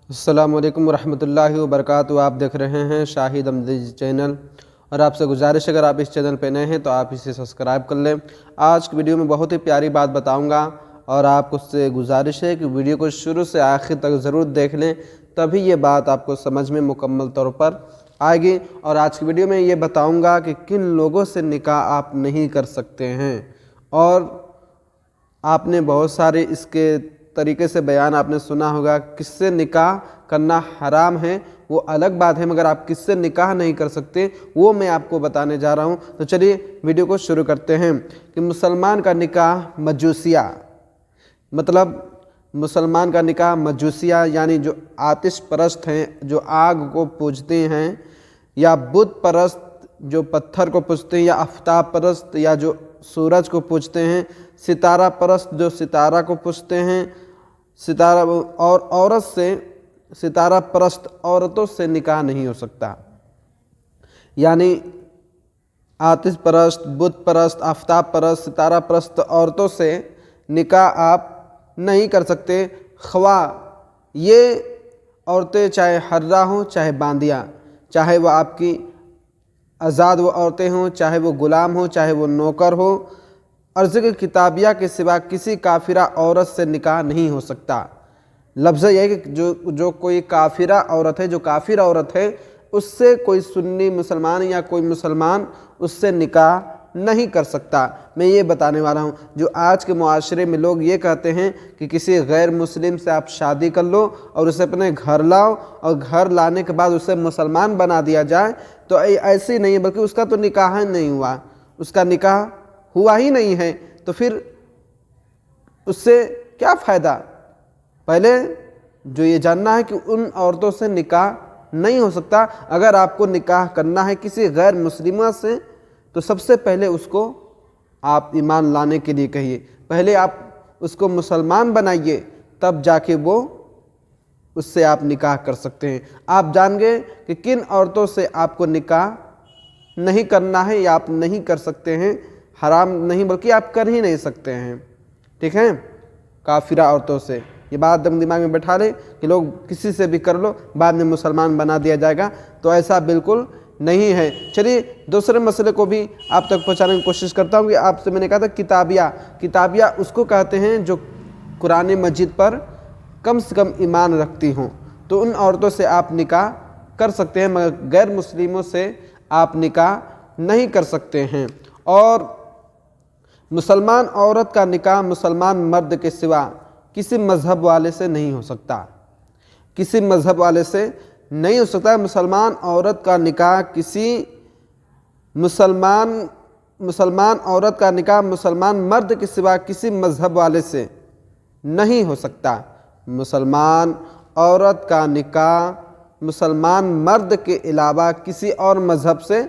السلام علیکم ورحمۃ اللہ وبرکاتہ۔ آپ دیکھ رہے ہیں شاہد احمدی چینل، اور آپ سے گزارش ہے اگر آپ اس چینل پہ نئے ہیں تو آپ اسے سبسکرائب کر لیں۔ آج کی ویڈیو میں بہت ہی پیاری بات بتاؤں گا، اور آپ کو سے گزارش ہے کہ ویڈیو کو شروع سے آخر تک ضرور دیکھ لیں، تبھی یہ بات آپ کو سمجھ میں مکمل طور پر آئے گی۔ اور آج کی ویڈیو میں یہ بتاؤں گا کہ کن لوگوں سے نکاح آپ نہیں کر سکتے ہیں، اور آپ نے بہت سارے اس کے طریقے سے بیان آپ نے سنا ہوگا۔ کس سے نکاح کرنا حرام ہے وہ الگ بات ہے، مگر آپ کس سے نکاح نہیں کر سکتے وہ میں آپ کو بتانے جا رہا ہوں۔ تو چلیے ویڈیو کو شروع کرتے ہیں کہ مسلمان کا نکاح مجوسیہ، مطلب مسلمان کا نکاح مجوسیہ یعنی جو آتش پرست ہیں، جو آگ کو پوجتے ہیں، یا بت پرست جو پتھر کو پوجتے ہیں، یا آفتاب پرست یا جو سورج کو پوجتے ہیں، ستارہ پرست جو ستارہ کو پوجتے ہیں، ستارہ اور عورت سے ستارہ پرست عورتوں سے نکاح نہیں ہو سکتا۔ یعنی آتش پرست، بت پرست، آفتاب پرست، ستارہ پرست عورتوں سے نکاح آپ نہیں کر سکتے، خواہ یہ عورتیں چاہے حرہ ہوں چاہے باندیاں، چاہے وہ آپ کی آزاد وہ عورتیں ہوں، چاہے وہ غلام ہوں، چاہے وہ نوکر ہو۔ اور ذکر کتابیہ کے سوا کسی کافرہ عورت سے نکاح نہیں ہو سکتا۔ لفظ یہ ہے کہ جو کوئی کافرہ عورت ہے، جو کافر عورت ہے، اس سے کوئی سنی مسلمان یا کوئی مسلمان اس سے نکاح نہیں کر سکتا۔ میں یہ بتانے والا ہوں، جو آج کے معاشرے میں لوگ یہ کہتے ہیں کہ کسی غیر مسلم سے آپ شادی کر لو اور اسے اپنے گھر لاؤ، اور گھر لانے کے بعد اسے مسلمان بنا دیا جائے، تو ایسی نہیں ہے، بلکہ اس کا تو نکاح ہی نہیں ہوا، اس کا نکاح ہوا ہی نہیں ہے، تو پھر اس سے کیا فائدہ؟ پہلے جو یہ جاننا ہے کہ ان عورتوں سے نکاح نہیں ہو سکتا۔ اگر آپ کو نکاح کرنا ہے کسی غیر مسلمہ سے تو سب سے پہلے اس کو آپ ایمان لانے کے لیے کہیے، پہلے آپ اس کو مسلمان بنائیے، تب جا کے وہ اس سے آپ نکاح کر سکتے ہیں۔ آپ جان گئے کہ کن عورتوں سے آپ کو نکاح نہیں کرنا ہے یا آپ نہیں کر سکتے ہیں، حرام نہیں بلکہ آپ کر ہی نہیں سکتے ہیں، ٹھیک ہے؟ کافرہ عورتوں سے، یہ بات دماغ میں بٹھا لیں کہ لوگ کسی سے بھی کر لو بعد میں مسلمان بنا دیا جائے گا، تو ایسا بالکل نہیں ہے۔ چلیے دوسرے مسئلے کو بھی آپ تک پہنچانے کی کوشش کرتا ہوں کہ آپ سے میں نے کہا تھا کتابیہ اس کو کہتے ہیں جو قرآن مجید پر کم سے کم ایمان رکھتی ہوں، تو ان عورتوں سے آپ نکاح کر سکتے ہیں، مگر غیر مسلموں سے آپ نکاح نہیں کر سکتے ہیں۔ اور مسلمان عورت کا نکاح مسلمان مرد کے سوا کسی مذہب والے سے نہیں ہو سکتا، کسی مذہب والے سے نہیں ہو سکتا۔ مسلمان عورت کا نکاح مسلمان عورت کا نکاح مسلمان مرد کے سوا کسی مذہب والے سے نہیں ہو سکتا۔ مسلمان عورت کا نکاح مسلمان مرد کے علاوہ کسی اور مذہب سے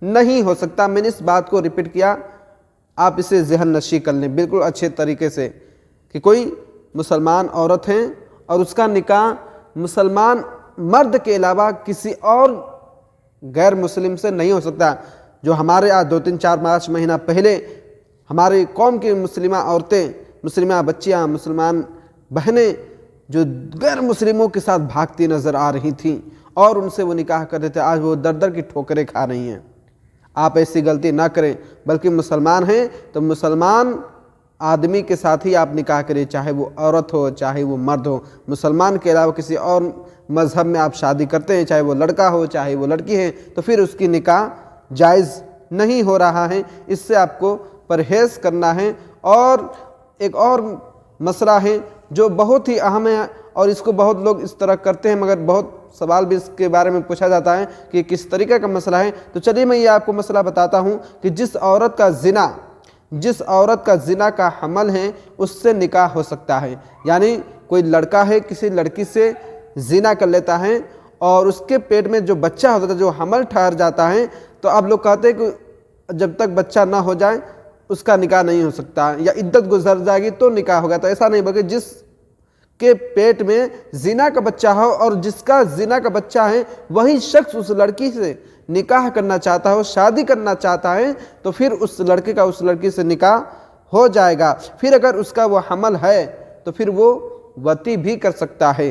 نہیں ہو سکتا۔ میں نے اس بات کو ریپیٹ کیا، آپ اسے ذہن نشی کر لیں بالکل اچھے طریقے سے، کہ کوئی مسلمان عورت ہے اور اس کا نکاح مسلمان مرد کے علاوہ کسی اور غیر مسلم سے نہیں ہو سکتا۔ جو ہمارے آج 2-3-4-5 مہینہ پہلے ہماری قوم کی مسلمہ عورتیں، مسلمہ بچیاں، مسلمان بہنیں جو غیر مسلموں کے ساتھ بھاگتی نظر آ رہی تھیں اور ان سے وہ نکاح کرتے تھے، آج وہ در در کی ٹھوکریں کھا رہی ہیں۔ آپ ایسی غلطی نہ کریں، بلکہ مسلمان ہیں تو مسلمان آدمی کے ساتھ ہی آپ نکاح کریں، چاہے وہ عورت ہو چاہے وہ مرد ہو۔ مسلمان کے علاوہ کسی اور مذہب میں آپ شادی کرتے ہیں، چاہے وہ لڑکا ہو چاہے وہ لڑکی ہے، تو پھر اس کی نکاح جائز نہیں ہو رہا ہے، اس سے آپ کو پرہیز کرنا ہے۔ اور ایک اور مسئلہ ہے جو بہت ہی اہم ہے، اور اس کو بہت لوگ اس طرح کرتے ہیں، مگر بہت سوال بھی اس کے بارے میں پوچھا جاتا ہے کہ کس طریقے کا مسئلہ ہے۔ تو چلیے میں یہ آپ کو مسئلہ بتاتا ہوں کہ جس عورت کا زنا کا حمل ہے اس سے نکاح ہو سکتا ہے۔ یعنی کوئی لڑکا ہے کسی لڑکی سے زنا کر لیتا ہے اور اس کے پیٹ میں جو بچہ ہوتا ہے، جو حمل ٹھہر جاتا ہے، تو اب لوگ کہتے ہیں کہ جب تک بچہ نہ ہو جائے اس کا نکاح نہیں ہو سکتا، یا عدت گزر جائے گی تو نکاح ہوگا۔ تو ایسا نہیں، بلکہ جس کے پیٹ میں زنا کا بچہ ہو اور جس کا زنا کا بچہ ہے وہی شخص اس لڑکی سے نکاح کرنا چاہتا ہے، شادی کرنا چاہتا ہے، تو پھر اس لڑکے کا اس لڑکی سے نکاح ہو جائے گا۔ پھر اگر اس کا وہ حمل ہے تو پھر وہ وطی بھی کر سکتا ہے،